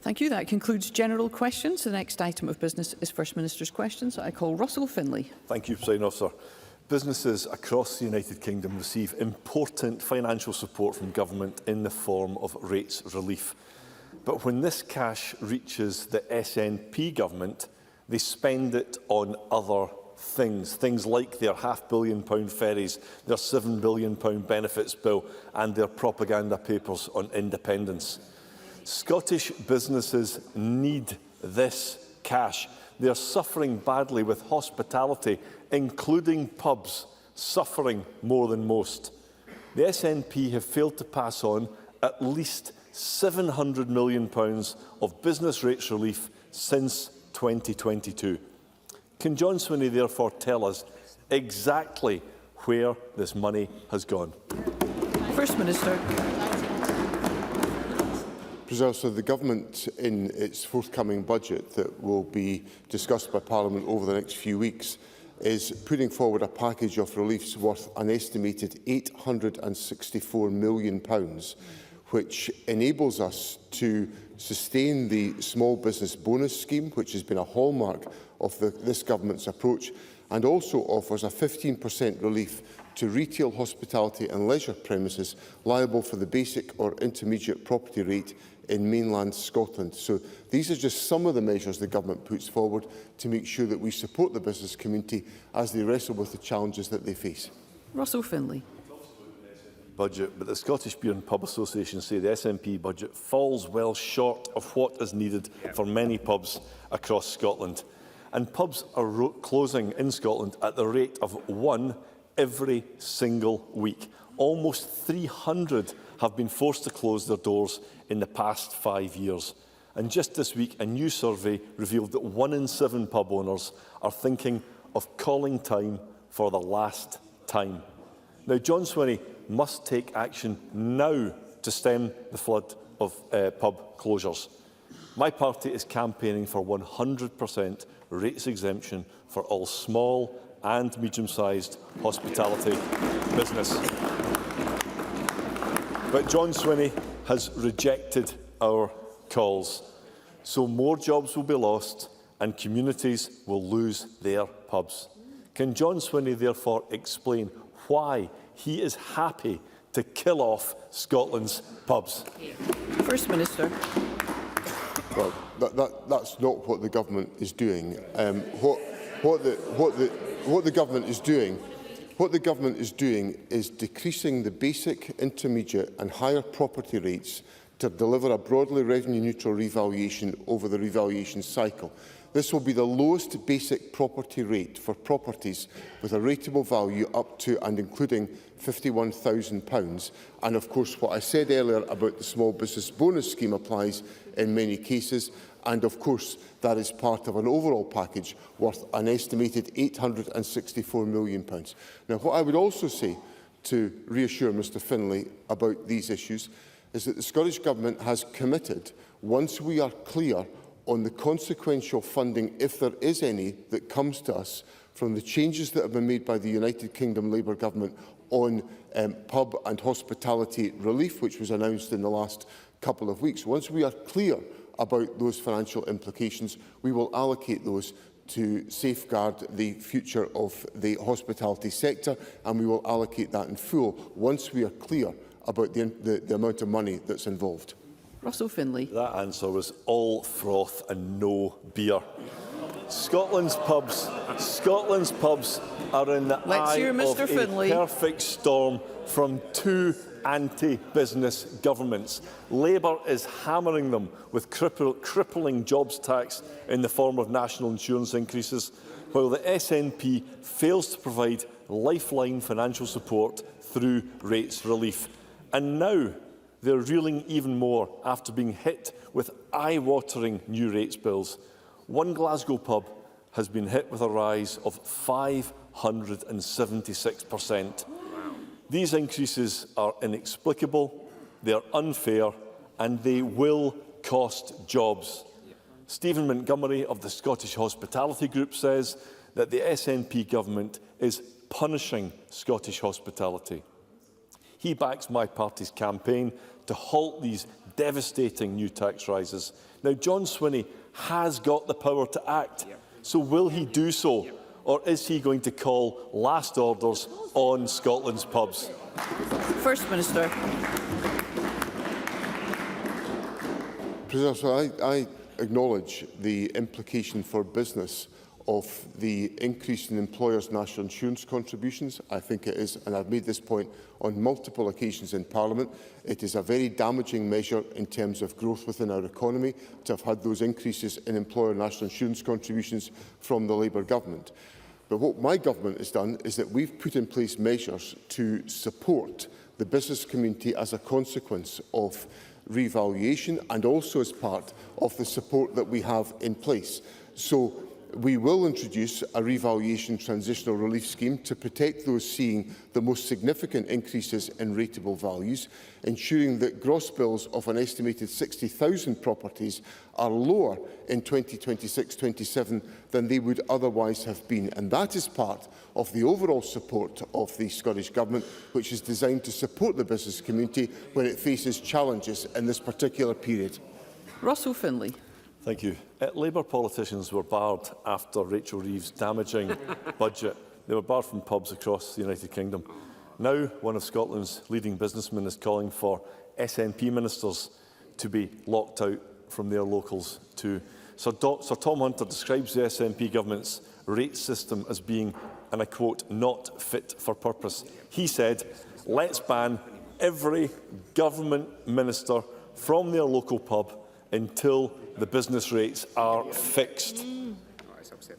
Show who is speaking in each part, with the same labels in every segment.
Speaker 1: Thank you. That concludes general questions. The next item of business is First Minister's questions. I call Russell Finlay.
Speaker 2: Thank you, Presiding Officer. Businesses across the United Kingdom receive important financial support from government in the form of rates relief. But when this cash reaches the SNP government, they spend it on other things like their £500 million ferries, their £7 billion benefits bill and their propaganda papers on independence. Scottish businesses need this cash. They are suffering badly, with hospitality, including pubs, suffering more than most. The SNP have failed to pass on at least £700 million of business rates relief since 2022. Can John Swinney therefore tell us exactly where this money has gone?
Speaker 1: First Minister.
Speaker 3: So the Government, in its forthcoming budget that will be discussed by Parliament over the next few weeks, is putting forward a package of reliefs worth an estimated £864 million, which enables us to sustain the small business bonus scheme, which has been a hallmark of this Government's approach, and also offers a 15% relief to retail, hospitality and leisure premises liable for the basic or intermediate property rate in mainland Scotland. So these are just some of the measures the Government puts forward to make sure that we support the business community as they wrestle with the challenges that they face.
Speaker 1: Russell Finlay.
Speaker 2: Budget, but the Scottish Beer and Pub Association say the SNP budget falls well short of what is needed for many pubs across Scotland. And pubs are closing in Scotland at the rate of one every single week. Almost 300 have been forced to close their doors in the past 5 years. And just this week, a new survey revealed that 1 in 7 pub owners are thinking of calling time for the last time. Now, John Swinney must take action now to stem the flood of pub closures. My party is campaigning for 100% rates exemption for all small and medium-sized hospitality business. But John Swinney has rejected our calls. So more jobs will be lost and communities will lose their pubs. Can John Swinney therefore explain why he is happy to kill off Scotland's pubs?
Speaker 1: First Minister.
Speaker 3: Well, that's not what the Government is doing. What the Government is doing is decreasing the basic, intermediate and higher property rates to deliver a broadly revenue-neutral revaluation over the revaluation cycle. This will be the lowest basic property rate for properties with a rateable value up to and including £51,000. And of course, what I said earlier about the small business bonus scheme applies in many cases. And of course, that is part of an overall package worth an estimated £864 million. Now, what I would also say, to reassure Mr Finlay about these issues, is that the Scottish Government has committed, once we are clear on the consequential funding, if there is any, that comes to us from the changes that have been made by the United Kingdom Labour Government on pub and hospitality relief, which was announced in the last couple of weeks. Once we are clear about those financial implications, we will allocate those to safeguard the future of the hospitality sector, and we will allocate that in full once we are clear about the amount of money that's involved.
Speaker 1: Russell Finlay.
Speaker 2: That answer was all froth and no beer. Scotland's pubs are in the eye of a perfect storm from two anti-business governments. Labour is hammering them with crippling jobs tax in the form of national insurance increases, while the SNP fails to provide lifeline financial support through rates relief. And now they're reeling even more after being hit with eye-watering new rates bills. One Glasgow pub has been hit with a rise of 576%. These increases are inexplicable, they are unfair, and they will cost jobs. Stephen Montgomery of the Scottish Hospitality Group says that the SNP government is punishing Scottish hospitality. He backs my party's campaign to halt these devastating new tax rises. Now, John Swinney has got the power to act, so will he do so, or is he going to call last orders on Scotland's pubs?
Speaker 1: First Minister.
Speaker 3: President, I acknowledge the implication for business of the increase in employers' national insurance contributions. I think it is, and I've made this point on multiple occasions in Parliament, it is a very damaging measure in terms of growth within our economy to have had those increases in employer national insurance contributions from the Labour government. But what my government has done is that we've put in place measures to support the business community as a consequence of revaluation and also as part of the support that we have in place. So we will introduce a revaluation transitional relief scheme to protect those seeing the most significant increases in rateable values, ensuring that gross bills of an estimated 60,000 properties are lower in 2026-27 than they would otherwise have been. And that is part of the overall support of the Scottish Government, which is designed to support the business community when it faces challenges in this particular period.
Speaker 1: Russell Finlay.
Speaker 2: Thank you. Labour politicians were barred after Rachel Reeves' damaging budget. They were barred from pubs across the United Kingdom. Now, one of Scotland's leading businessmen is calling for SNP ministers to be locked out from their locals too. Sir Tom Hunter describes the SNP government's rate system as being, and I quote, not fit for purpose. He said, let's ban every government minister from their local pub until the business rates are fixed.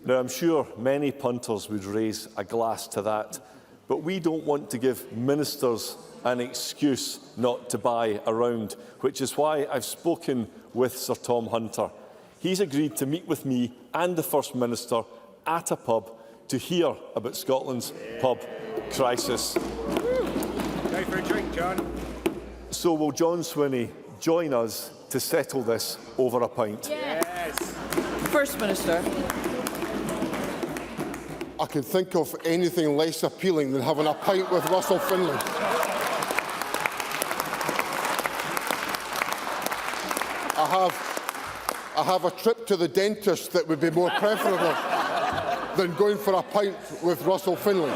Speaker 2: Now, I'm sure many punters would raise a glass to that, but we don't want to give ministers an excuse not to buy around, which is why I've spoken with Sir Tom Hunter. He's agreed to meet with me and the First Minister at a pub to hear about Scotland's pub crisis.
Speaker 4: Go for a drink, John.
Speaker 2: So will John Swinney join us to settle this over a pint?
Speaker 4: Yes.
Speaker 1: First Minister.
Speaker 3: I can think of anything less appealing than having a pint with Russell Finlay. I have a trip to the dentist that would be more preferable than going for a pint with Russell Finlay.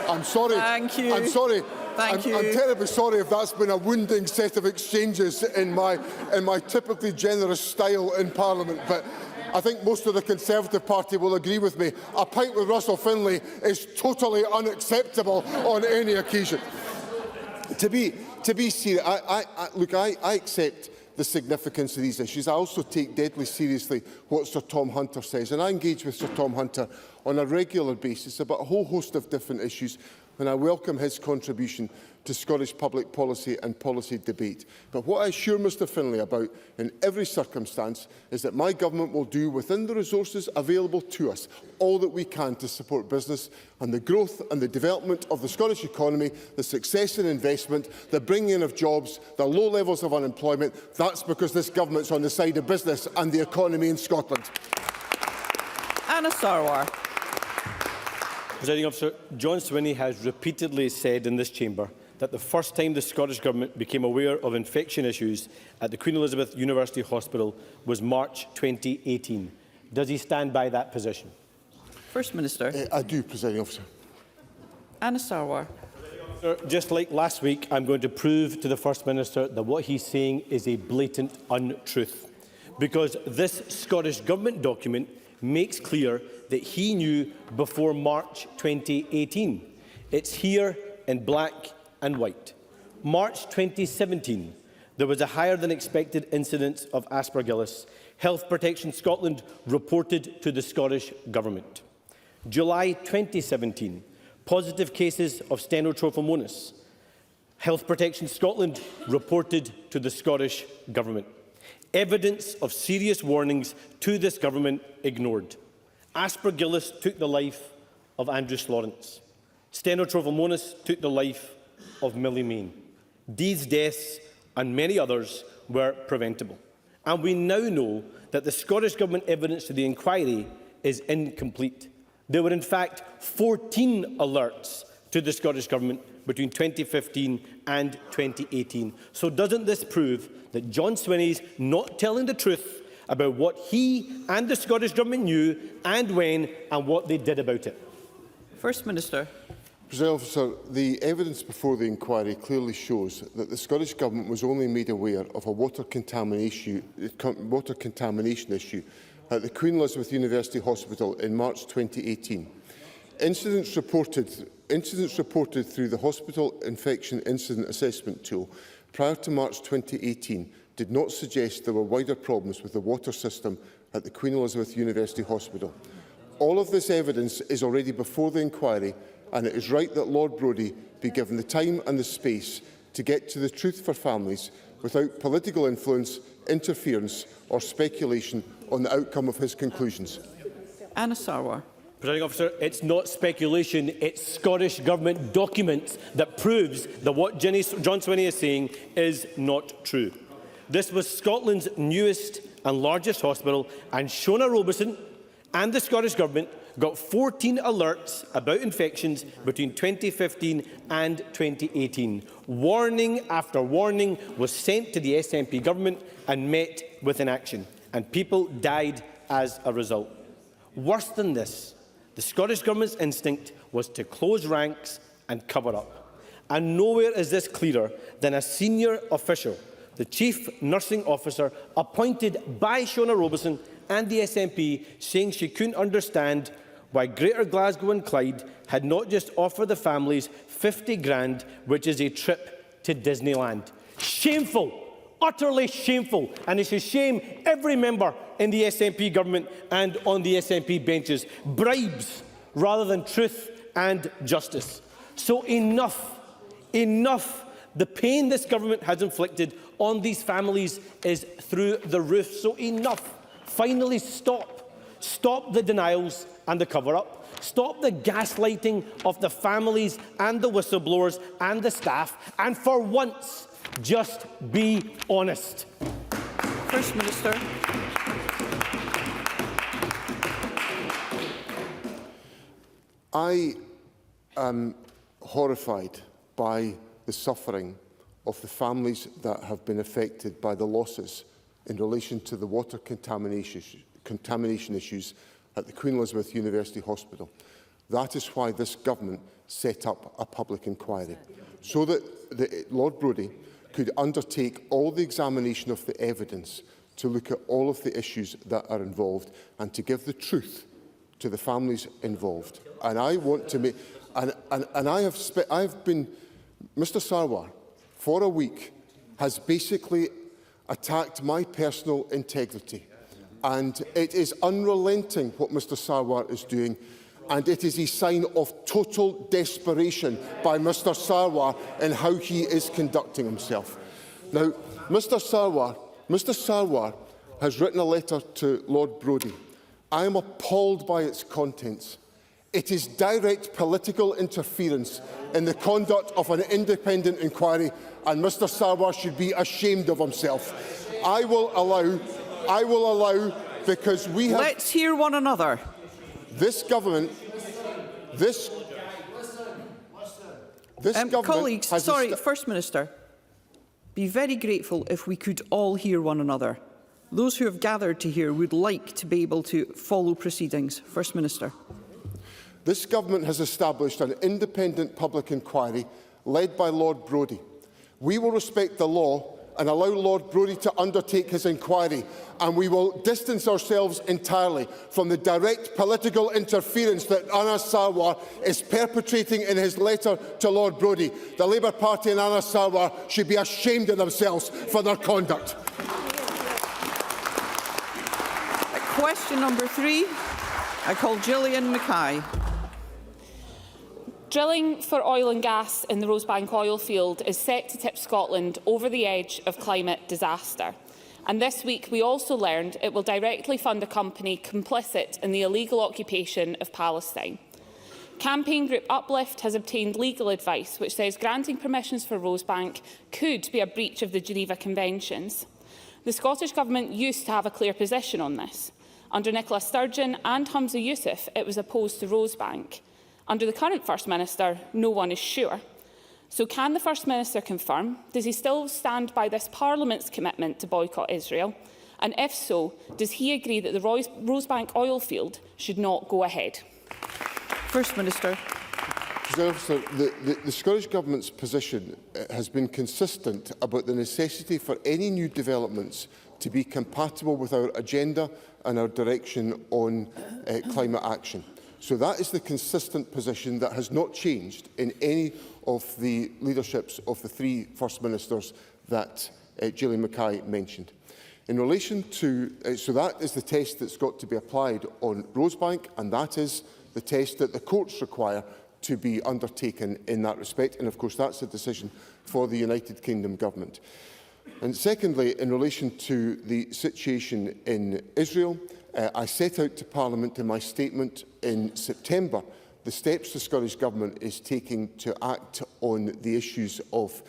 Speaker 3: I'm sorry.
Speaker 1: Thank you.
Speaker 3: I'm sorry.
Speaker 1: Thank you.
Speaker 3: I'm terribly sorry if that's been a wounding set of exchanges in my typically generous style in Parliament, but I think most of the Conservative Party will agree with me. A pint with Russell Finlay is totally unacceptable on any occasion. To be serious, I accept the significance of these issues. I also take deadly seriously what Sir Tom Hunter says, and I engage with Sir Tom Hunter on a regular basis about a whole host of different issues, and I welcome his contribution to Scottish public policy and policy debate. But what I assure Mr Finlay about in every circumstance is that my government will do within the resources available to us all that we can to support business and the growth and the development of the Scottish economy, the success in investment, the bringing in of jobs, the low levels of unemployment. That's because this government's on the side of business and the economy in Scotland.
Speaker 1: Anna Sarwar.
Speaker 5: Presiding Officer, John Swinney has repeatedly said in this chamber that the first time the Scottish Government became aware of infection issues at the Queen Elizabeth University Hospital was March 2018. Does he stand by that position?
Speaker 1: First Minister.
Speaker 3: I do, Presiding Officer.
Speaker 1: Anna Sarwar.
Speaker 5: Just like last week, I'm going to prove to the First Minister that what he's saying is a blatant untruth, because this Scottish Government document makes clear that he knew before March 2018. It's here in black and white. March 2017, there was a higher than expected incidence of Aspergillus. Health Protection Scotland reported to the Scottish Government. July 2017, positive cases of Stenotrophomonas. Health Protection Scotland reported to the Scottish Government. Evidence of serious warnings to this government ignored. Aspergillus took the life of Andrew Lawrence. Stenotrophomonas took the life of Millie Main. These deaths and many others were preventable. And we now know that the Scottish Government evidence to the inquiry is incomplete. There were in fact 14 alerts to the Scottish Government between 2015 and 2018. So doesn't this prove that John Swinney's not telling the truth about what he and the Scottish Government knew and when and what they did about it?
Speaker 1: First Minister.
Speaker 3: Presiding Officer, the evidence before the inquiry clearly shows that the Scottish Government was only made aware of a water contamination issue at the Queen Elizabeth University Hospital in March 2018. Incidents reported through the Hospital Infection Incident Assessment Tool prior to March 2018 did not suggest there were wider problems with the water system at the Queen Elizabeth University Hospital. All of this evidence is already before the inquiry, and it is right that Lord Brodie be given the time and the space to get to the truth for families without political influence, interference or speculation on the outcome of his conclusions.
Speaker 1: Anna Sarwar.
Speaker 5: Presiding Officer, it's not speculation, it's Scottish Government documents that proves that what John Swinney is saying is not true. This was Scotland's newest and largest hospital, and Shona Robeson and the Scottish Government got 14 alerts about infections between 2015 and 2018. Warning after warning was sent to the SNP government and met with inaction, and people died as a result. Worse than this, the Scottish Government's instinct was to close ranks and cover up. And nowhere is this clearer than a senior official, the Chief Nursing Officer appointed by Shona Robeson and the SNP, saying she couldn't understand why Greater Glasgow and Clyde had not just offered the families 50 grand, which is a trip to Disneyland. Shameful! Utterly shameful, and it should shame every member in the SNP government and on the SNP benches. Bribes rather than truth and justice. So enough, enough. The pain this government has inflicted on these families is through the roof. So enough. Finally stop. Stop the denials and the cover-up. Stop the gaslighting of the families and the whistleblowers and the staff. And for once, just be honest.
Speaker 1: First Minister.
Speaker 3: I am horrified by the suffering of the families that have been affected by the losses in relation to the water contamination issues at the Queen Elizabeth University Hospital. That is why this government set up a public inquiry, so that Lord Brodie could undertake all the examination of the evidence to look at all of the issues that are involved and to give the truth to the families involved. And I want to make, and I've been, Mr Sarwar, for a week, has basically attacked my personal integrity. And it is unrelenting what Mr Sarwar is doing. And it is a sign of total desperation by Mr Sarwar in how he is conducting himself. Now, Mr Sarwar has written a letter to Lord Brodie. I am appalled by its contents. It is direct political interference in the conduct of an independent inquiry, and Mr Sarwar should be ashamed of himself. I will allow, because we have...
Speaker 1: Let's hear one another.
Speaker 3: This government,
Speaker 1: colleagues, sorry, First Minister, be very grateful if we could all hear one another. Those who have gathered to hear would like to be able to follow proceedings. First Minister.
Speaker 3: This government has established an independent public inquiry led by Lord Brodie. We will respect the law and allow Lord Brodie to undertake his inquiry, and we will distance ourselves entirely from the direct political interference that Anna Sarwar is perpetrating in his letter to Lord Brodie. The Labour Party and Anna Sarwar should be ashamed of themselves for their conduct.
Speaker 1: Question number 3. I call Gillian Mackay.
Speaker 6: Drilling for oil and gas in the Rosebank oil field is set to tip Scotland over the edge of climate disaster. And this week we also learned it will directly fund a company complicit in the illegal occupation of Palestine. Campaign group Uplift has obtained legal advice which says granting permissions for Rosebank could be a breach of the Geneva Conventions. The Scottish Government used to have a clear position on this. Under Nicola Sturgeon and Humza Yousaf, it was opposed to Rosebank. Under the current First Minister, no one is sure. So can the First Minister confirm, does he still stand by this Parliament's commitment to boycott Israel? And if so, does he agree that the Rosebank oil field should not go ahead?
Speaker 1: First Minister.
Speaker 3: The Scottish Government's position has been consistent about the necessity for any new developments to be compatible with our agenda and our direction on climate action. So that is the consistent position that has not changed in any of the leaderships of the three First Ministers that Gillian Mackay mentioned. In relation to, so that is the test that's got to be applied on Rosebank, and that is the test that the courts require to be undertaken in that respect. And of course, that's a decision for the United Kingdom Government. And secondly, in relation to the situation in Israel, I set out to Parliament in my statement in September the steps the Scottish Government is taking to act on the issues of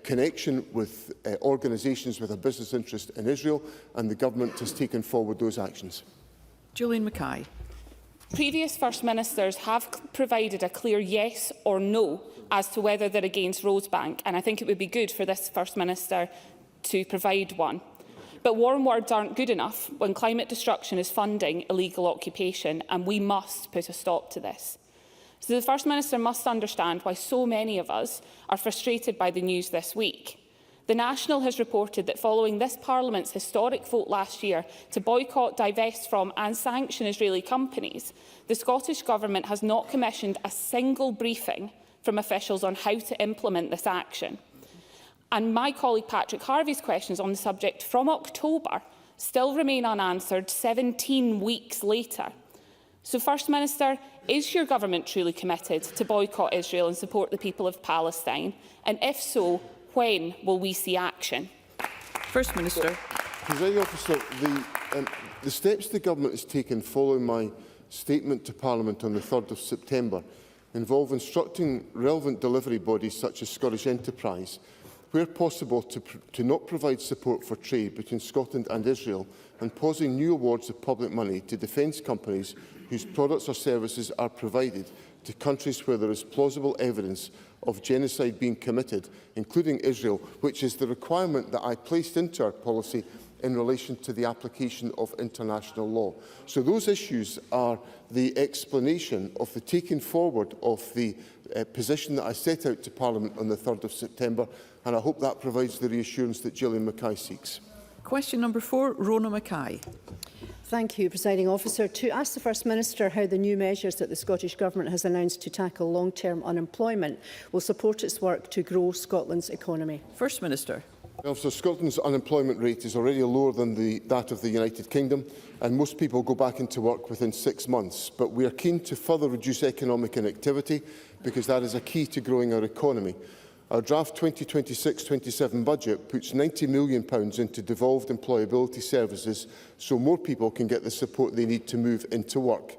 Speaker 3: connection with organisations with a business interest in Israel, and the Government has taken forward those actions.
Speaker 1: Gillian Mackay.
Speaker 6: Previous First Ministers have provided a clear yes or no as to whether they're against Rosebank, and I think it would be good for this First Minister to provide one. But warm words aren't good enough when climate destruction is funding illegal occupation, and we must put a stop to this. So the First Minister must understand why so many of us are frustrated by the news this week. The National has reported that following this Parliament's historic vote last year to boycott, divest from and sanction Israeli companies, the Scottish Government has not commissioned a single briefing from officials on how to implement this action. And my colleague Patrick Harvey's questions on the subject from October still remain unanswered 17 weeks later. So, First Minister, is your government truly committed to boycott Israel and support the people of Palestine? And if so, when will we see action?
Speaker 1: First Minister.
Speaker 3: Presiding Officer, the steps the Government has taken following my statement to Parliament on the 3rd of September involve instructing relevant delivery bodies such as Scottish Enterprise, where possible, to not provide support for trade between Scotland and Israel, and pausing new awards of public money to defence companies whose products or services are provided to countries where there is plausible evidence of genocide being committed, including Israel, which is the requirement that I placed into our policy in relation to the application of international law. So those issues are the explanation of the taking forward of the position that I set out to Parliament on the 3rd of September, and I hope that provides the reassurance that Gillian Mackay seeks.
Speaker 1: Question number 4, Rona Mackay.
Speaker 7: Thank you, Presiding Officer. To ask the First Minister how the new measures that the Scottish Government has announced to tackle long-term unemployment will support its work to grow Scotland's economy.
Speaker 1: First Minister.
Speaker 3: So Scotland's unemployment rate is already lower than that of the United Kingdom, and most people go back into work within 6 months. But we are keen to further reduce economic inactivity because that is a key to growing our economy. Our draft 2026-27 budget puts £90 million into devolved employability services so more people can get the support they need to move into work.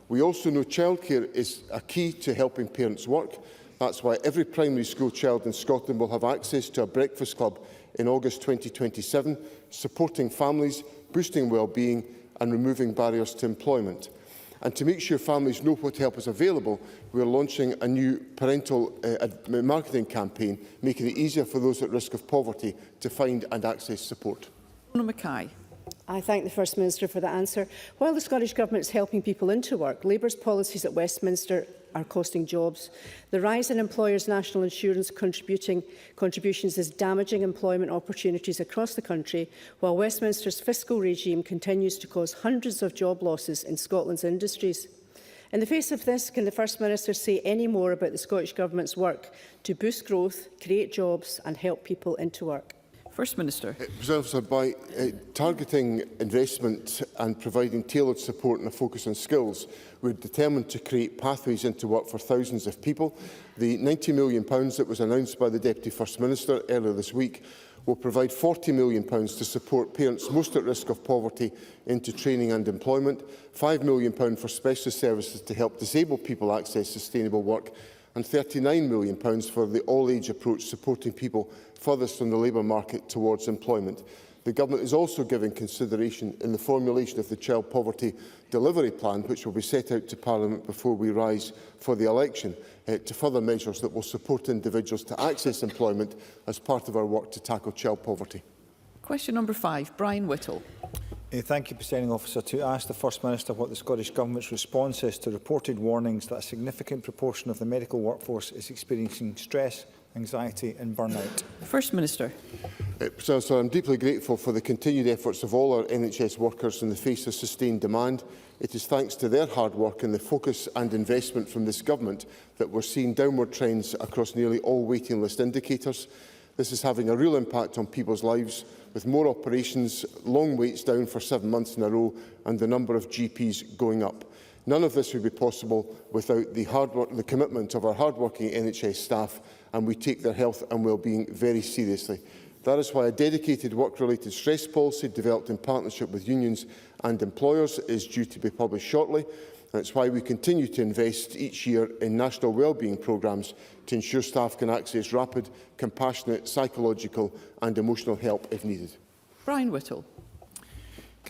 Speaker 3: We also know childcare is a key to helping parents work. That's why every primary school child in Scotland will have access to a breakfast club in August 2027, supporting families, boosting well-being and removing barriers to employment. And to make sure families know what help is available, we are launching a new parental marketing campaign, making it easier for those at risk of poverty to find and access support.
Speaker 1: Rona Mackay.
Speaker 7: I thank the First Minister for the answer. While the Scottish Government is helping people into work, Labour's policies at Westminster are costing jobs. The rise in employers' national insurance contributions is damaging employment opportunities across the country, while Westminster's fiscal regime continues to cause hundreds of job losses in Scotland's industries. In the face of this, can the First Minister say any more about the Scottish Government's work to boost growth, create jobs and help people into work?
Speaker 1: First Minister.
Speaker 3: By targeting investment and providing tailored support and a focus on skills, we're determined to create pathways into work for thousands of people. The £90 million that was announced by the Deputy First Minister earlier this week will provide £40 million to support parents most at risk of poverty into training and employment, £5 million for specialist services to help disabled people access sustainable work, and £39 million for the all-age approach supporting people furthest from the labour market towards employment. The Government is also giving consideration in the formulation of the Child Poverty Delivery Plan, which will be set out to Parliament before we rise for the election, to further measures that will support individuals to access employment as part of our work to tackle child poverty.
Speaker 1: Question number 5, Brian Whittle.
Speaker 8: Thank you, Presiding Officer. To ask the First Minister what the Scottish Government's response is to reported warnings that a significant proportion of the medical workforce is experiencing stress, anxiety and burnout.
Speaker 1: First Minister.
Speaker 3: So I'm deeply grateful for the continued efforts of all our NHS workers in the face of sustained demand. It is thanks to their hard work and the focus and investment from this Government that we're seeing downward trends across nearly all waiting list indicators. This is having a real impact on people's lives, with more operations, long waits down for 7 months in a row and the number of GPs going up. None of this would be possible without the commitment of our hard-working NHS staff, and we take their health and well-being very seriously. That is why a dedicated work-related stress policy developed in partnership with unions and employers is due to be published shortly. And it's why we continue to invest each year in national wellbeing programmes to ensure staff can access rapid, compassionate, psychological and emotional help if needed.
Speaker 1: Brian Whittle.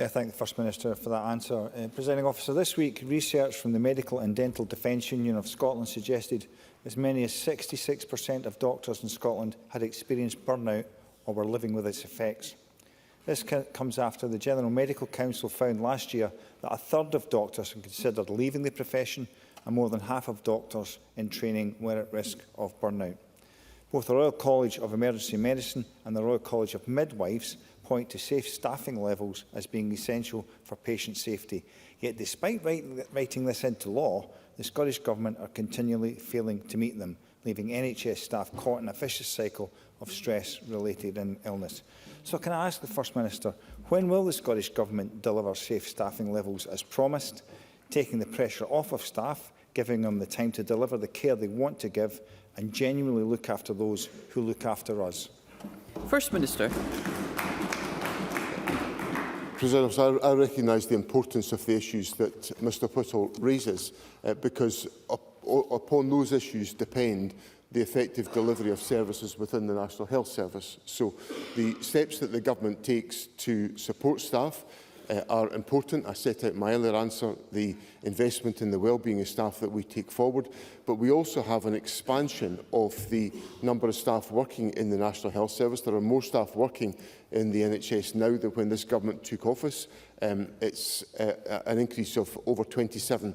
Speaker 8: I thank the First Minister for that answer. Presiding Officer, this week research from the Medical and Dental Defence Union of Scotland suggested as many as 66% of doctors in Scotland had experienced burnout or were living with its effects. This comes after the General Medical Council found last year that a third of doctors had considered leaving the profession and more than half of doctors in training were at risk of burnout. Both the Royal College of Emergency Medicine and the Royal College of Midwives point to safe staffing levels as being essential for patient safety. Yet despite writing this into law, the Scottish Government are continually failing to meet them, leaving NHS staff caught in a vicious cycle of stress-related illness. So can I ask the First Minister, when will the Scottish Government deliver safe staffing levels as promised, taking the pressure off of staff, giving them the time to deliver the care they want to give, and genuinely look after those who look after us?
Speaker 1: First Minister.
Speaker 3: President, I recognise the importance of the issues that Mr Whittle raises because upon those issues depend the effective delivery of services within the National Health Service. So the steps that the Government takes to support staff are important. I set out in my earlier answer the investment in the wellbeing of staff that we take forward, but we also have an expansion of the number of staff working in the National Health Service. There are more staff working in the NHS now than when this Government took office. It's an increase of over 27%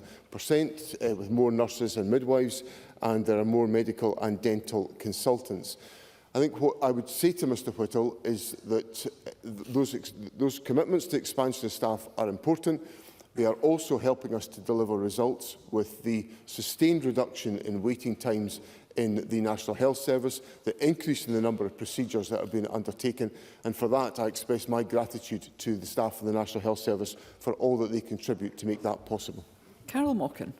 Speaker 3: with more nurses and midwives, and there are more medical and dental consultants. I think what I would say to Mr Whittle is that those commitments to expansion of staff are important. They are also helping us to deliver results with the sustained reduction in waiting times in the National Health Service, the increase in the number of procedures that have been undertaken, and for that I express my gratitude to the staff of the National Health Service for all that they contribute to make that possible.
Speaker 1: Carol Mockin.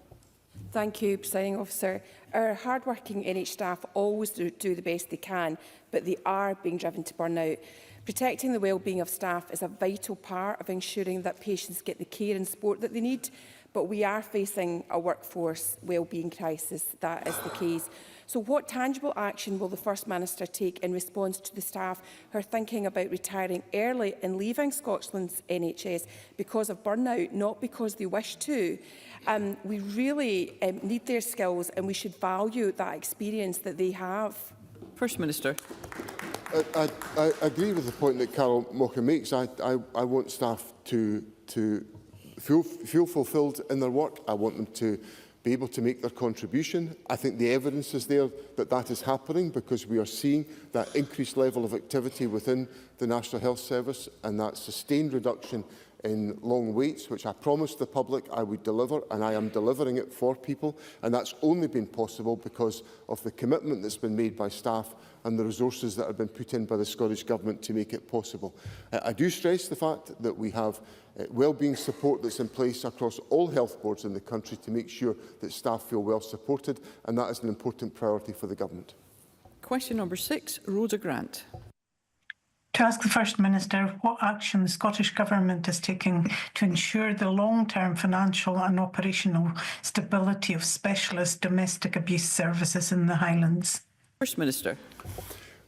Speaker 9: Thank you, Presiding Officer. Our hard-working NH staff always do the best they can, but they are being driven to burnout. Protecting the well-being of staff is a vital part of ensuring that patients get the care and support that they need, but we are facing a workforce well-being crisis. That is the case. So what tangible action will the First Minister take in response to the staff who are thinking about retiring early and leaving Scotland's NHS because of burnout, not because they wish to? We really need their skills and we should value that experience that they have.
Speaker 1: First Minister.
Speaker 3: I agree with the point that Carol Mockin makes. I want staff to feel fulfilled in their work. I want them to be able to make their contribution. I think the evidence is there that that is happening because we are seeing that increased level of activity within the National Health Service and that sustained reduction in long waits, which I promised the public I would deliver, and I am delivering it for people. And that's only been possible because of the commitment that's been made by staff and the resources that have been put in by the Scottish Government to make it possible. I do stress the fact that we have wellbeing support that's in place across all health boards in the country to make sure that staff feel well supported, and that is an important priority for the Government.
Speaker 1: Question number 6, Rhoda Grant.
Speaker 10: To ask the First Minister what action the Scottish Government is taking to ensure the long-term financial and operational stability of specialist domestic abuse services in the Highlands.
Speaker 1: First Minister.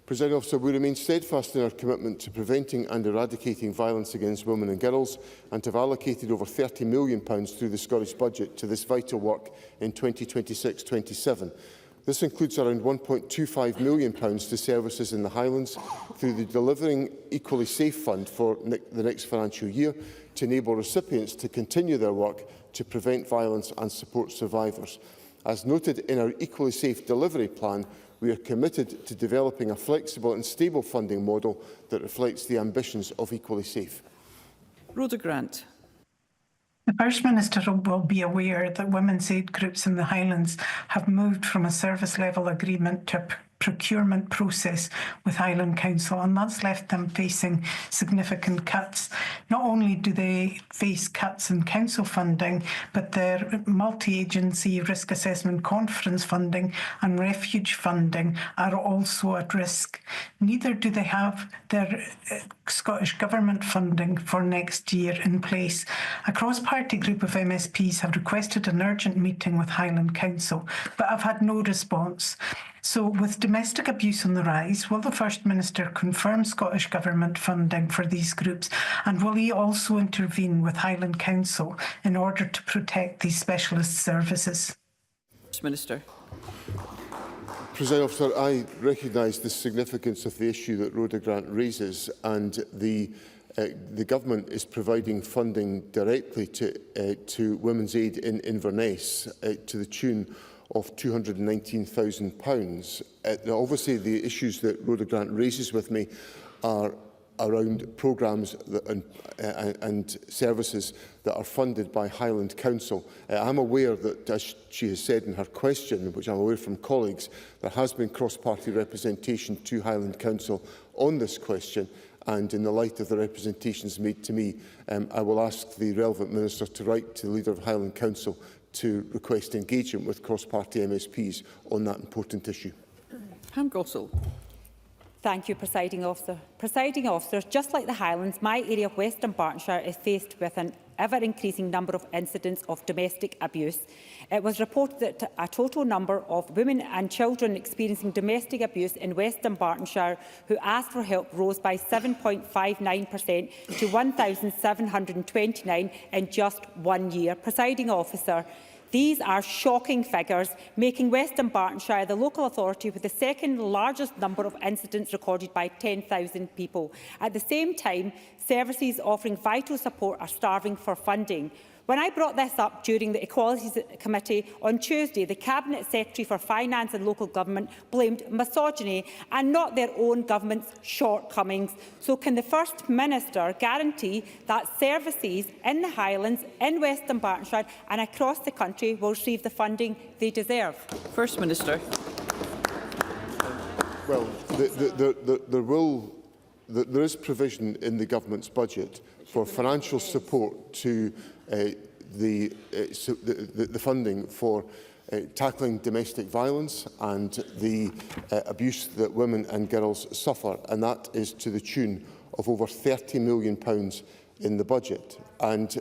Speaker 3: Presiding Officer, we remain steadfast in our commitment to preventing and eradicating violence against women and girls, and have allocated over £30 million through the Scottish Budget to this vital work in 2026-27. This includes around £1.25 million to services in the Highlands through the Delivering Equally Safe Fund for the next financial year, to enable recipients to continue their work to prevent violence and support survivors. As noted in our Equally Safe delivery plan, we are committed to developing a flexible and stable funding model that reflects the ambitions of Equally Safe.
Speaker 1: Rhoda Grant.
Speaker 10: The First Minister will be aware that women's aid groups in the Highlands have moved from a service level agreement to a procurement process with Highland Council, and that's left them facing significant cuts. Not only do they face cuts in council funding, but their multi-agency risk assessment conference funding and refuge funding are also at risk. Neither do they have their Scottish Government funding for next year in place. A cross-party group of MSPs have requested an urgent meeting with Highland Council, but have had no response. So, with domestic abuse on the rise, will the First Minister confirm Scottish Government funding for these groups, and will he also intervene with Highland Council in order to protect these specialist services?
Speaker 1: First Minister.
Speaker 3: Presiding Officer, I recognise the significance of the issue that Rhoda Grant raises, and the Government is providing funding directly to Women's Aid in Inverness to the tune of £219,000. Now, obviously, the issues that Rhoda Grant raises with me are around programmes and services that are funded by Highland Council. I'm aware that, as she has said in her question, which I'm aware from colleagues, there has been cross-party representation to Highland Council on this question, and in the light of the representations made to me, I will ask the relevant minister to write to the Leader of Highland Council to request engagement with cross-party MSPs on that important issue.
Speaker 1: Pam Gossel.
Speaker 11: Thank you, Presiding Officer. Presiding Officers, just like the Highlands, my area of Western Bartonshire is faced with an ever-increasing number of incidents of domestic abuse. It was reported that a total number of women and children experiencing domestic abuse in Western Bartonshire who asked for help rose by 7.59% to 1,729 in just 1 year. Presiding Officer, these are shocking figures, making Western Bartonshire the local authority with the second largest number of incidents recorded by 10,000 people. At the same time, services offering vital support are starving for funding. When I brought this up during the Equalities Committee on Tuesday, the Cabinet Secretary for Finance and Local Government blamed misogyny and not their own government's shortcomings. So can the First Minister guarantee that services in the Highlands, in Western Bartonshire and across the country will receive the funding they deserve?
Speaker 1: First Minister.
Speaker 3: Well, there is provision in the Government's budget for financial support to the funding for tackling domestic violence and the abuse that women and girls suffer, and that is to the tune of over £30 million in the budget. And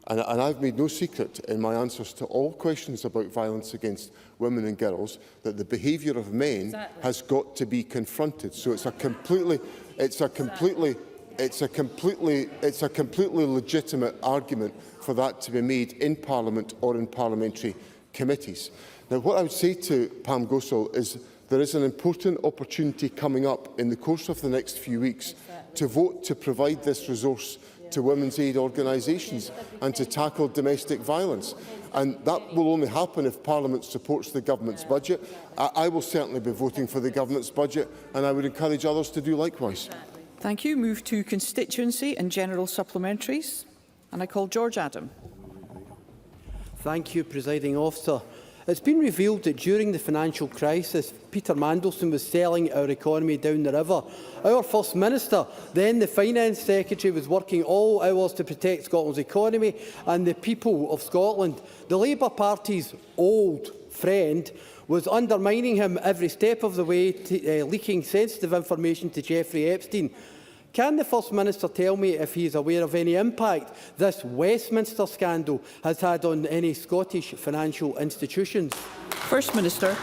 Speaker 3: I've made no secret in my answers to all questions about violence against women and girls that the behaviour of men has got to be confronted. So it's a completely legitimate argument for that to be made in Parliament or in parliamentary committees. Now, what I would say to Pam Gossel is there is an important opportunity coming up in the course of the next few weeks to vote to provide this resource to women's aid organisations and to tackle domestic violence. And that will only happen if Parliament supports the Government's budget. I will certainly be voting for the Government's budget, and I would encourage others to do likewise.
Speaker 1: Thank you. Move to constituency and general supplementaries. And I call George Adam.
Speaker 12: Thank you, Presiding Officer. It's been revealed that during the financial crisis, Peter Mandelson was selling our economy down the river. Our First Minister, then the Finance Secretary, was working all hours to protect Scotland's economy and the people of Scotland. The Labour Party's old friend was undermining him every step of the way, leaking sensitive information to Jeffrey Epstein. Can the First Minister tell me if he is aware of any impact this Westminster scandal has had on any Scottish financial institutions?
Speaker 1: First Minister.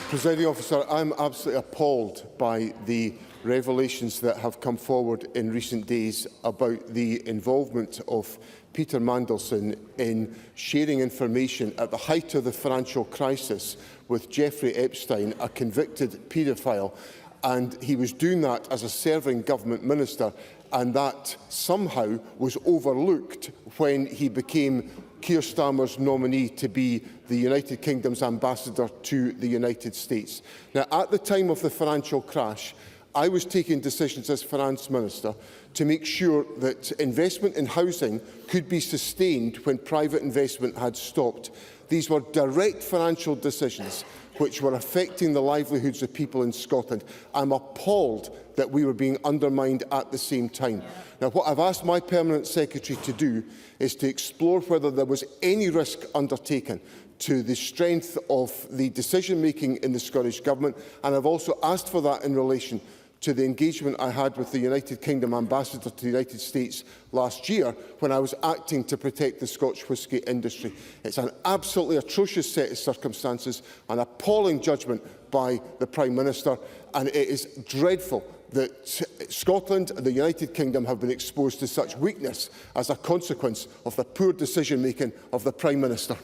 Speaker 3: Presiding Officer, I'm absolutely appalled by the revelations that have come forward in recent days about the involvement of Peter Mandelson in sharing information at the height of the financial crisis with Jeffrey Epstein, a convicted paedophile, and he was doing that as a serving government minister, and that somehow was overlooked when he became Keir Starmer's nominee to be the United Kingdom's ambassador to the United States. Now, at the time of the financial crash, I was taking decisions as Finance Minister to make sure that investment in housing could be sustained when private investment had stopped. These were direct financial decisions which were affecting the livelihoods of people in Scotland. I'm appalled that we were being undermined at the same time. Now, what I've asked my Permanent Secretary to do is to explore whether there was any risk undertaken to the strength of the decision-making in the Scottish Government, and I've also asked for that in relation to the engagement I had with the United Kingdom Ambassador to the United States last year when I was acting to protect the Scotch whisky industry. It's an absolutely atrocious set of circumstances, an appalling judgment by the Prime Minister, and it is dreadful that Scotland and the United Kingdom have been exposed to such weakness as a consequence of the poor decision-making of the Prime Minister.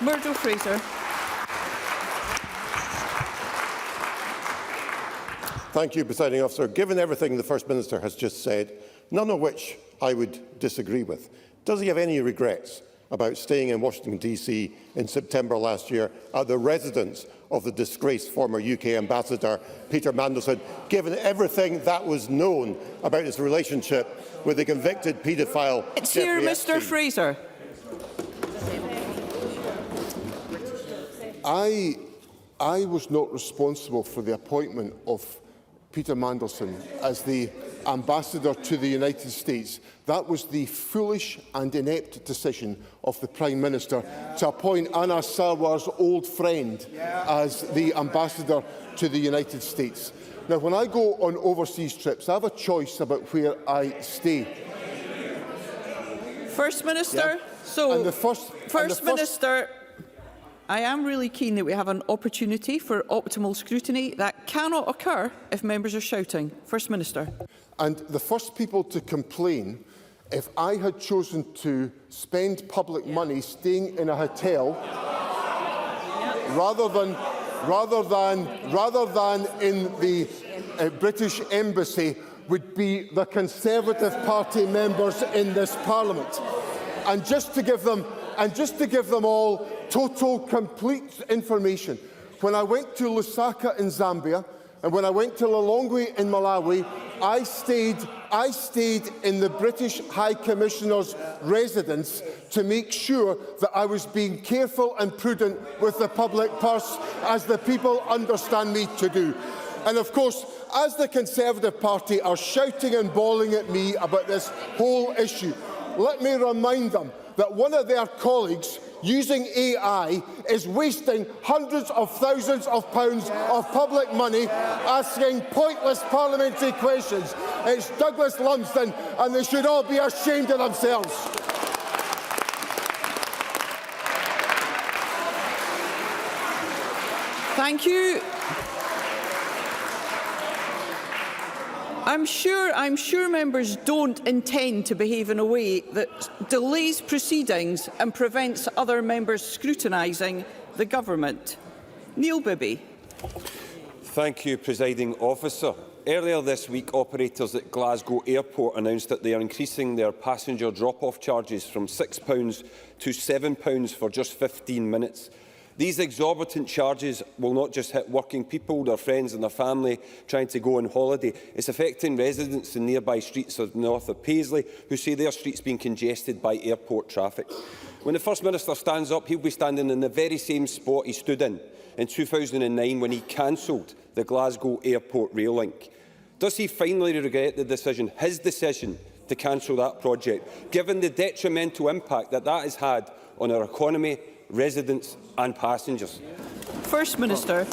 Speaker 1: Murdo Fraser.
Speaker 13: Thank you, Presiding Officer. Given everything the First Minister has just said, none of which I would disagree with, does he have any regrets about staying in Washington, DC in September last year at the residence of the disgraced former UK Ambassador Peter Mandelson, given everything that was known about his relationship with the convicted paedophile
Speaker 1: It's here, Mr. Fraser.
Speaker 3: I was not responsible for the appointment of Peter Mandelson as the ambassador to the United States. That was the foolish and inept decision of the Prime Minister to appoint Anas Sarwar's old friend as the ambassador to the United States. Now, when I go on overseas trips, I have a choice about where I stay.
Speaker 1: First Minister, First Minister, I am really keen that we have an opportunity for optimal scrutiny. That cannot occur if members are shouting. First Minister.
Speaker 3: And the first people to complain if I had chosen to spend public money staying in a hotel rather than in the British Embassy would be the Conservative Party members in this Parliament. And just to give them all total, complete information, when I went to Lusaka in Zambia and when I went to Lilongwe in Malawi, I stayed in the British High Commissioner's residence to make sure that I was being careful and prudent with the public purse, as the people understand me to do. And of course, as the Conservative Party are shouting and bawling at me about this whole issue, let me remind them that one of their colleagues, using AI, is wasting hundreds of thousands of pounds of public money asking pointless parliamentary questions. It's Douglas Lumsden, and they should all be ashamed of themselves.
Speaker 1: Thank you. I'm sure members don't intend to behave in a way that delays proceedings and prevents other members scrutinising the government. Neil Bibby.
Speaker 14: Thank you, Presiding Officer. Earlier this week, operators at Glasgow Airport announced that they are increasing their passenger drop-off charges from £6 to £7 for just 15 minutes. These exorbitant charges will not just hit working people, their friends and their family trying to go on holiday. It's affecting residents in nearby streets of north of Paisley who say their streets being congested by airport traffic. When the First Minister stands up, he'll be standing in the very same spot he stood in 2009 when he cancelled the Glasgow Airport rail link. Does he finally regret the decision, his decision, to cancel that project, given the detrimental impact that has had on our economy, residents and passengers?
Speaker 1: First Minister.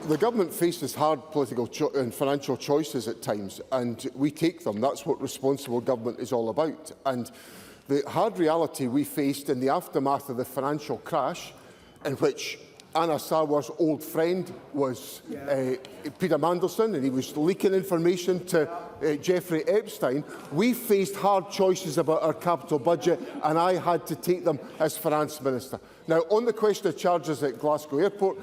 Speaker 3: The government faces hard political and financial choices at times, and we take them. That's what responsible government is all about. And the hard reality we faced in the aftermath of the financial crash, in which Anna Sarwar's old friend was Peter Mandelson, and he was leaking information to Jeffrey Epstein. We faced hard choices about our capital budget, and I had to take them as Finance Minister. Now, on the question of charges at Glasgow Airport,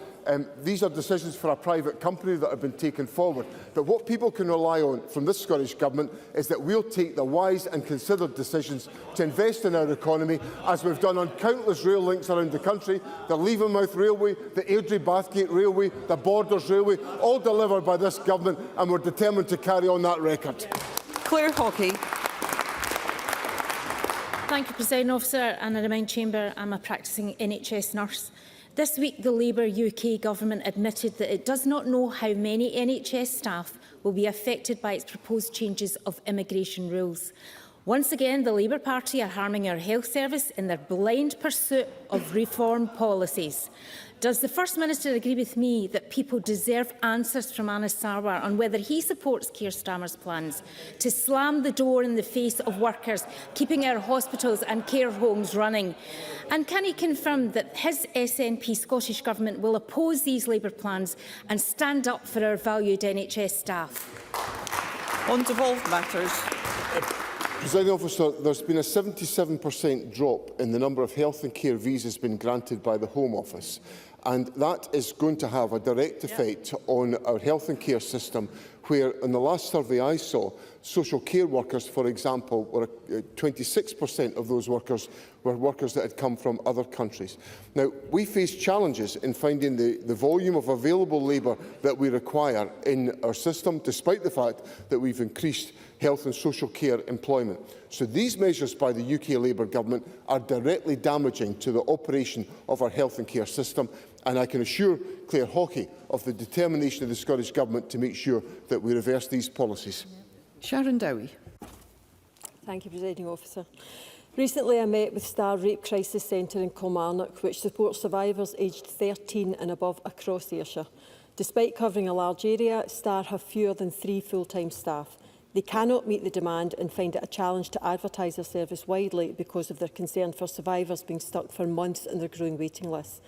Speaker 3: these are decisions for a private company that have been taken forward. But what people can rely on from this Scottish Government is that we'll take the wise and considered decisions to invest in our economy, as we've done on countless rail links around the country, the Leavenmouth Railway, the Airdrie-Bathgate Railway, the Borders Railway, all delivered by this Government, and we're determined to carry on that record.
Speaker 1: Claire Hawkey.
Speaker 15: Thank you, President Officer, and I remind Chamber I'm a practising NHS nurse. This week, the Labour UK Government admitted that it does not know how many NHS staff will be affected by its proposed changes of immigration rules. Once again, the Labour Party are harming our health service in their blind pursuit of reform policies. Does the First Minister agree with me that people deserve answers from Anna Sarwar on whether he supports Keir Starmer's plans to slam the door in the face of workers keeping our hospitals and care homes running? And can he confirm that his SNP Scottish Government will oppose these Labour plans and stand up for our valued NHS staff?
Speaker 1: On devolved matters.
Speaker 3: Presiding Officer, there's been a 77% drop in the number of health and care visas being granted by the Home Office. And that is going to have a direct effect on our health and care system, where in the last survey I saw, social care workers, for example, were 26% of those workers were workers that had come from other countries. Now, we face challenges in finding the volume of available labour that we require in our system, despite the fact that we've increased health and social care employment. So these measures by the UK Labour Government are directly damaging to the operation of our health and care system, and I can assure Claire Hawkey of the determination of the Scottish Government to make sure that we reverse these policies.
Speaker 1: Sharon Dowie.
Speaker 16: Thank you, Presiding Officer. Recently, I met with Star Rape Crisis Centre in Kilmarnock, which supports survivors aged 13 and above across Ayrshire. Despite covering a large area, Star have fewer than 3 full-time staff. They cannot meet the demand and find it a challenge to advertise their service widely because of their concern for survivors being stuck for months in their growing waiting lists.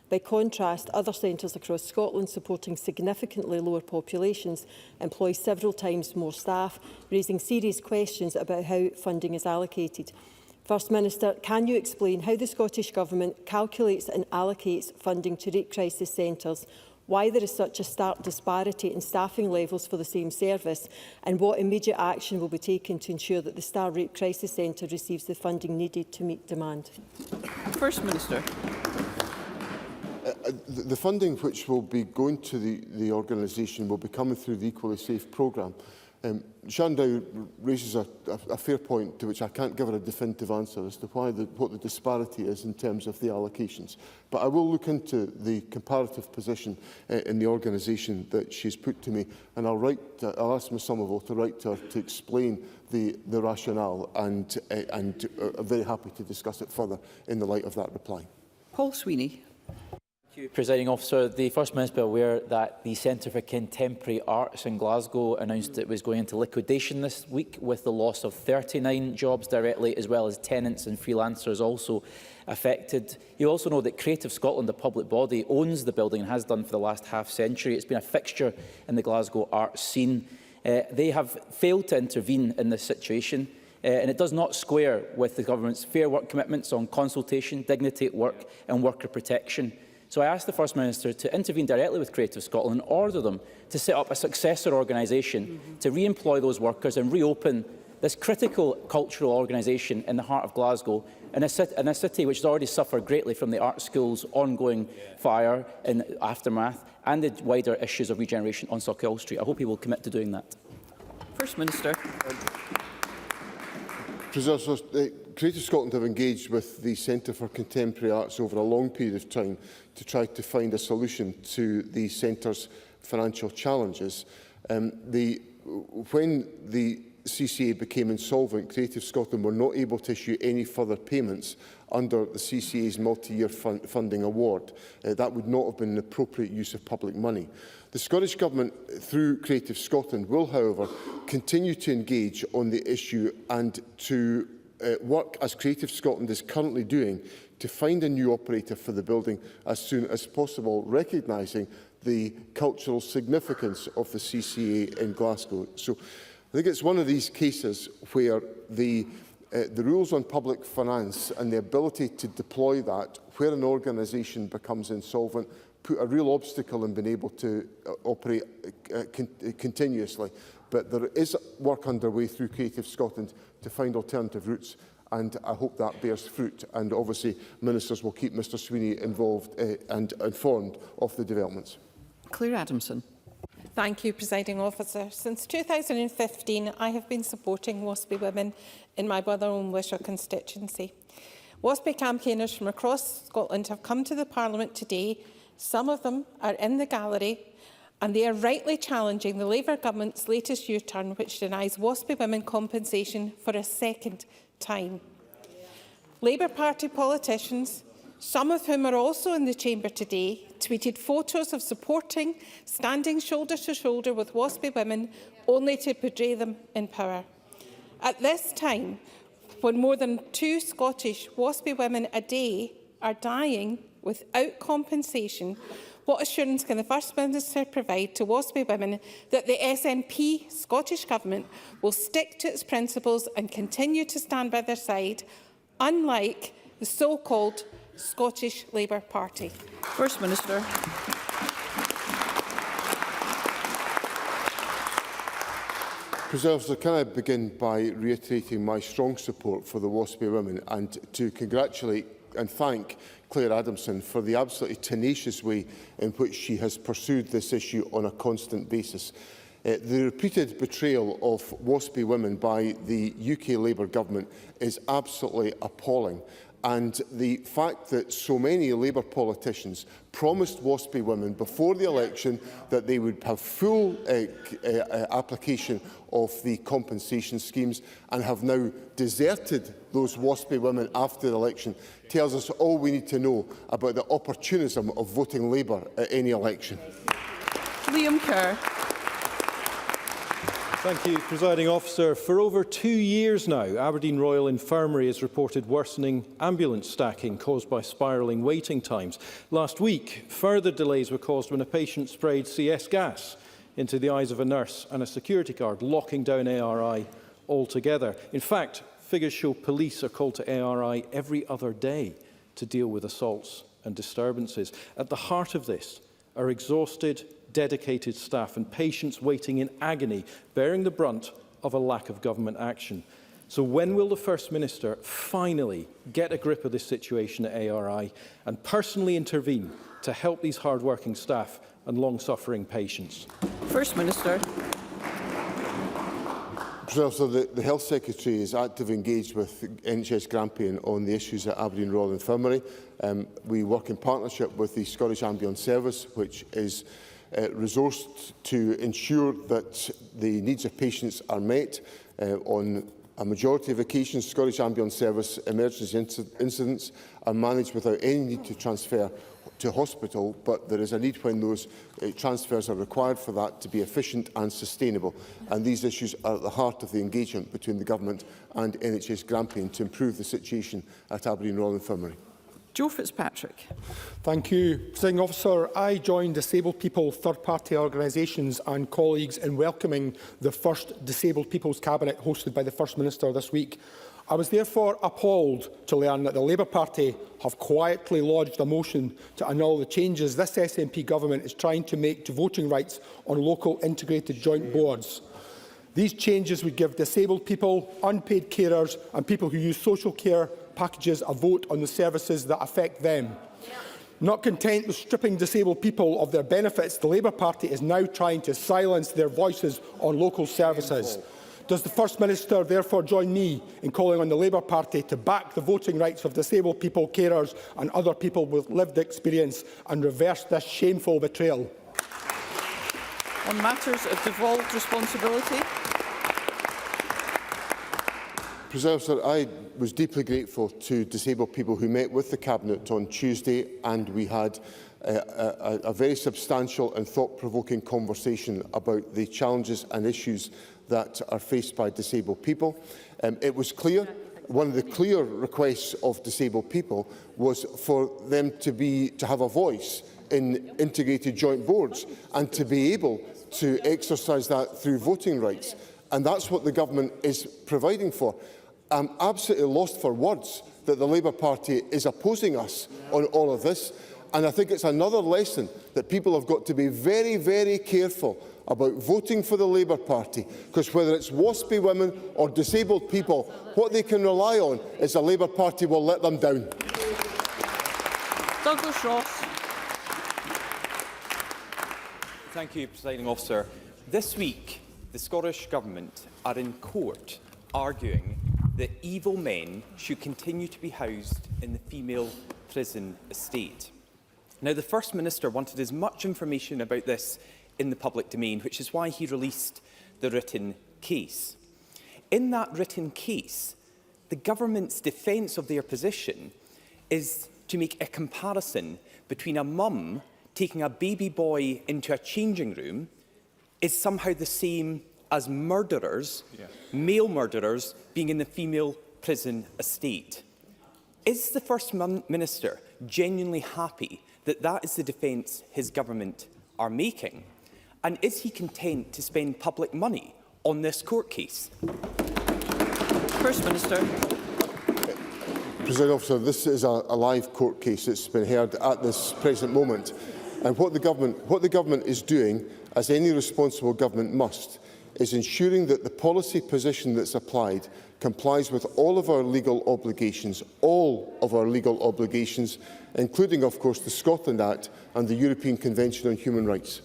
Speaker 16: By contrast, other centres across Scotland supporting significantly lower populations employ several times more staff, raising serious questions about how funding is allocated. First Minister, can you explain how the Scottish Government calculates and allocates funding to rape crisis centres, why there is such a stark disparity in staffing levels for the same service, and what immediate action will be taken to ensure that the Star Rape Crisis Centre receives the funding needed to meet demand? First Minister.
Speaker 3: The funding which will be going to the organisation will be coming through the Equally Safe programme. Sharon Dowie raises a fair point to which I can't give her a definitive answer as to what the disparity is in terms of the allocations. But I will look into the comparative position in the organisation that she's put to me, and I'll ask Ms Somerville to write to her to explain the rationale, and I'm very happy to discuss it further in the light of that reply.
Speaker 1: Paul Sweeney.
Speaker 17: Thank you, Presiding Officer. The First Minister is aware that the Centre for Contemporary Arts in Glasgow announced it was going into liquidation this week, with the loss of 39 jobs directly, as well as tenants and freelancers also affected. You also know that Creative Scotland, the public body, owns the building and has done for the last half-century. It's been a fixture in the Glasgow arts scene. They have failed to intervene in this situation, and it does not square with the Government's Fair Work commitments on consultation, dignity at work and worker protection. So I asked the First Minister to intervene directly with Creative Scotland and order them to set up a successor organisation to re-employ those workers and reopen this critical cultural organisation in the heart of Glasgow, in a city which has already suffered greatly from the art school's ongoing fire and aftermath and the wider issues of regeneration on Sauchiehall Street. I hope he will commit to doing that.
Speaker 1: First Minister.
Speaker 3: Creative Scotland have engaged with the Centre for Contemporary Arts over a long period of time to try to find a solution to the centre's financial challenges. When the CCA became insolvent, Creative Scotland were not able to issue any further payments under the CCA's multi-year funding award. That would not have been an appropriate use of public money. The Scottish Government, through Creative Scotland, will, however, continue to engage on the issue and to work as Creative Scotland is currently doing to find a new operator for the building as soon as possible, recognising the cultural significance of the CCA in Glasgow. So I think it's one of these cases where the rules on public finance and the ability to deploy that where an organisation becomes insolvent put a real obstacle in being able to operate continuously. But there is work underway through Creative Scotland to find alternative routes, and I hope that bears fruit. And obviously, ministers will keep Mr Sweeney involved and informed of the developments.
Speaker 1: Claire Adamson.
Speaker 18: Thank you, Presiding Officer. Since 2015, I have been supporting WASPI women in my Rotherham and Wishaw constituency. WASPI campaigners from across Scotland have come to the Parliament today. Some of them are in the gallery, and they are rightly challenging the Labour Government's latest U-turn, which denies WASPI women compensation for a second time. Labour Party politicians, some of whom are also in the chamber today, tweeted photos of supporting, standing shoulder to shoulder with WASPI women, only to portray them in power. At this time, when more than 2 Scottish WASPI women a day are dying without compensation, what assurance can the First Minister provide to WASPI women that the SNP Scottish Government will stick to its principles and continue to stand by their side, unlike the so-called Scottish Labour Party?
Speaker 1: First Minister.
Speaker 3: President, can I begin by reiterating my strong support for the WASPI women and to congratulate and thank Claire Adamson for the absolutely tenacious way in which she has pursued this issue on a constant basis. The repeated betrayal of WASPI women by the UK Labour Government is absolutely appalling. And the fact that so many Labour politicians promised WASPI women before the election that they would have full application of the compensation schemes and have now deserted those WASPI women after the election tells us all we need to know about the opportunism of voting Labour at any election.
Speaker 1: Liam Kerr.
Speaker 19: Thank you, Presiding Officer. For over 2 years now, Aberdeen Royal Infirmary has reported worsening ambulance stacking caused by spiralling waiting times. Last week, further delays were caused when a patient sprayed CS gas into the eyes of a nurse and a security guard, locking down ARI altogether. In fact, figures show police are called to ARI every other day to deal with assaults and disturbances. At the heart of this are exhausted, dedicated staff and patients waiting in agony, bearing the brunt of a lack of government action. So when will the First Minister finally get a grip of this situation at ARI and personally intervene to help these hard-working staff and long-suffering patients?
Speaker 1: First Minister.
Speaker 3: So the Health Secretary is actively engaged with NHS Grampian on the issues at Aberdeen Royal Infirmary. We work in partnership with the Scottish Ambulance Service, which is resourced to ensure that the needs of patients are met. On a majority of occasions, Scottish Ambulance Service emergency incidents are managed without any need to transfer to hospital, but there is a need when those transfers are required for that to be efficient and sustainable. And these issues are at the heart of the engagement between the Government and NHS Grampian to improve the situation at Aberdeen Royal Infirmary.
Speaker 1: Joe Fitzpatrick.
Speaker 20: Thank you, Presiding Officer. I join disabled people, third-party organisations and colleagues in welcoming the first Disabled People's Cabinet hosted by the First Minister this week. I was therefore appalled to learn that the Labour Party have quietly lodged a motion to annul the changes this SNP government is trying to make to voting rights on local integrated joint boards. These changes would give disabled people, unpaid carers and people who use social care packages a vote on the services that affect them. Not content with stripping disabled people of their benefits, the Labour Party is now trying to silence their voices on local services. Does the First Minister therefore join me in calling on the Labour Party to back the voting rights of disabled people, carers and other people with lived experience and reverse this shameful betrayal?
Speaker 1: On matters of devolved responsibility.
Speaker 3: President, I was deeply grateful to disabled people who met with the Cabinet on Tuesday, and we had a very substantial and thought-provoking conversation about the challenges and issues that are faced by disabled people. It was clear one of the clear requests of disabled people was for them to have a voice in integrated joint boards and to be able to exercise that through voting rights. And that's what the government is providing for. I'm absolutely lost for words that the Labour Party is opposing us on all of this. And I think it's another lesson that people have got to be very, very careful about voting for the Labour Party, because whether it's WASPy women or disabled people, what they can rely on is the Labour Party will let them down.
Speaker 1: Douglas Ross.
Speaker 21: Thank you, Presiding Officer. This week, the Scottish Government are in court arguing that evil men should continue to be housed in the female prison estate. Now, the First Minister wanted as much information about this in the public domain, which is why he released the written case. In that written case, the government's defence of their position is to make a comparison between a mum taking a baby boy into a changing room is somehow the same as murderers, male murderers, being in the female prison estate. Is the First Minister genuinely happy that that is the defence his government are making? And is he content to spend public money on this court case?
Speaker 1: First Minister.
Speaker 3: President Officer, this is a live court case that's been heard at this present moment. And what the government is doing, as any responsible government must, is ensuring that the policy position that's applied complies with all of our legal obligations, including, of course, the Scotland Act and the European Convention on Human Rights.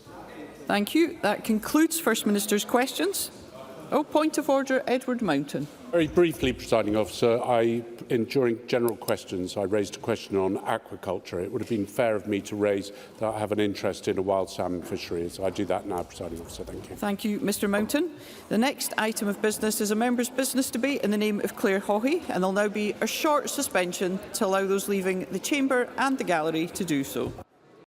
Speaker 1: Thank you. That concludes First Minister's questions. Point of order, Edward Mountain.
Speaker 22: Very briefly, Presiding Officer, during general questions, I raised a question on aquaculture. It would have been fair of me to raise that I have an interest in a wild salmon fishery. So I do that now, Presiding Officer. Thank you.
Speaker 1: Thank you, Mr Mountain. The next item of business is a member's business debate in the name of Claire Haughey, and there will now be a short suspension to allow those leaving the chamber and the gallery to do so.